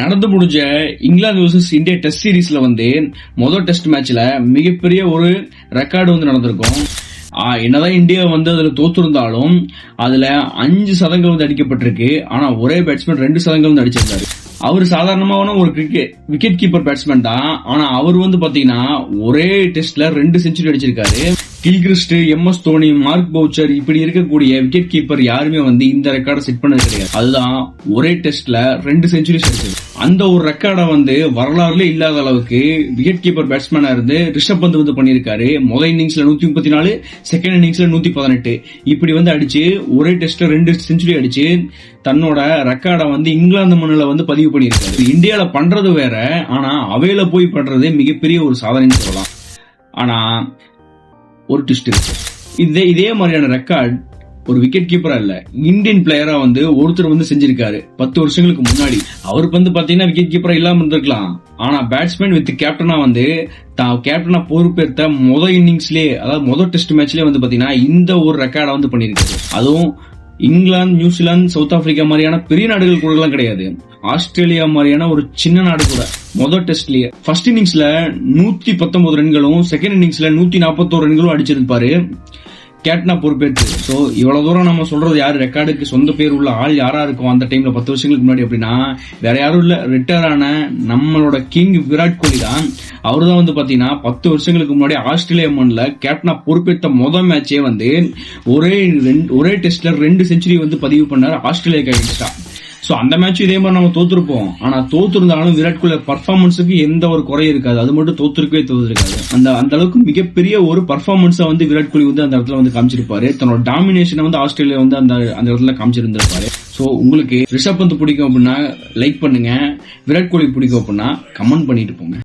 நடந்து முடிஞ்ச England versus India test சீரீஸ்ல முதல் டெஸ்ட் மேட்ச்ல மிகப்பெரிய ஒரு ரெக்கார்டு நடந்திருக்கும். என்னதான் இந்தியா அதுல தோத்திருந்தாலும் அதுல 5 சதங்கள் அடிக்கப்பட்டிருக்கு. ஆனா ஒரே பேட்ஸ்மேன் 2 சதங்கள் அடிச்சிருந்தாரு. அவர் சாதாரணமான ஒரு விக்கெட் கீப்பர் பேட்ஸ்மேன் தான். ஆனா அவர் பாத்தீங்கன்னா ஒரே டெஸ்ட்ல 2 செஞ்சுரி அடிச்சிருக்காரு. Gilchrist, MS Dhoni, mark Boucher இப்படி இருக்கக்கூடிய விக்கெட் கீப்பர் யாருமே இந்த ரெக்கார்டை செட் பண்ணது கிடையாது. அதுதான் ஒரே டெஸ்ட்ல 2 செஞ்சுரி அடிச்சது. அந்த ஒரு ரெக்கார்டை வரலாறுல இல்லாத அளவுக்கு விக்கெட் கீப்பர் பேட்ஸ்மேனா இருந்து ரிஷப் பந்த் பண்ணிருக்காரு. முதல் இன்னிங்ஸ்ல 134, செகண்ட் இன்னிங்ஸ்ல 118 இப்படி அடிச்சு ஒரே டெஸ்ட்ல 2 செஞ்சுரி அடிச்சு தன்னோட ரெக்கார்டை இங்கிலாந்து மண்ணில பதிவு பண்ணிருக்காரு. இந்தியால பண்றது வேற, ஆனா அவையில போய் பண்றது மிகப்பெரிய ஒரு சாதனைன்னு சொல்லலாம். ஆனா ஒரு ட்விஸ்ட் இருக்கு. இதே மாதிரியான ரெக்கார்ட் ஒரு விக்கெட் கீப்பரா இல்ல, இந்தியன் பிளேயரா ஒருத்தர் செஞ்சிருக்காரு 10 வருஷங்களுக்கு முன்னாடி. அவருக்கு பாத்தீங்கன்னா விக்கெட் கீப்பரா இல்லாம இருந்திருக்கலாம். ஆனா பேட்ஸ்மேன் வித் கேப்டனா கேப்டனா பொறுப்பேற்ற முதல் இன்னிங்ஸ்லயே, அதாவது முதல் டெஸ்ட் மேட்ச்லயே பாத்தீங்கன்னா இந்த ஒரு ரெக்கார்டை பண்ணிருக்காரு. அதுவும் இங்கிலாந்து, நியூசிலாந்து, சவுத் ஆப்பிரிக்கா மாதிரியான பெரிய நாடுகள் கூட கிடையாது. ஆஸ்திரேலியா மாதிரியான ஒரு சின்ன நாடு கூட முதல் டெஸ்ட்லயே ஃபர்ஸ்ட் இன்னிங்ஸ்ல 119 ரன்களும் செகண்ட் இன்னிங்ஸ்ல 141 ரன்களும் அடிச்சிருப்பாரு கேப்டனா பொறுப்பேற்று. சோ இவ்வளவு தூரம் நம்ம சொல்றது யாரு, ரெக்கார்டுக்கு சொந்த பேர் உள்ள ஆள் யாரா இருக்கும் அந்த டைம்ல 10 வருஷங்களுக்கு முன்னாடி அப்படின்னா வேற யாரும் இல்ல, ரிட்டையர் ஆன நம்மளோட கிங் விராட் கோலி தான். அவருதான் பாத்தீங்கன்னா 10 வருஷங்களுக்கு முன்னாடி ஆஸ்திரேலியா மண்ணில் கேப்டனா பொறுப்பேற்ற முதல் மேட்சே ஒரே டெஸ்ட்ல 2 செஞ்சுரி பதிவு பண்ணாரு ஆஸ்திரேலியாக்கு அகைன்ஸ்டா. சோ அந்த மேட்ச் இதே மாதிரி நம்ம தோத்துருப்போம். ஆனா தோத்துருந்தாலும் விராட் கோலி பர்ஃபார்மன்ஸுக்கு எந்த ஒரு குறையும் இருக்காது. அது மட்டும் தோத்துருக்காது. அந்த அளவுக்கு மிகப்பெரிய ஒரு பர்ஃபார்மன்ஸை விராட் கோலி அந்த இடத்துல காமிச்சிருப்பாரு. தன்னோட டாமினேஷனை ஆஸ்திரேலியா அந்த இடத்துல காமிச்சிருந்திருப்பாரு. சோ உங்களுக்கு ரிஷப் பந்த் பிடிக்கும் அப்படின்னா லைக் பண்ணுங்க, விராட் கோலி பிடிக்கும் அப்படின்னா கமெண்ட் பண்ணிட்டு போங்க.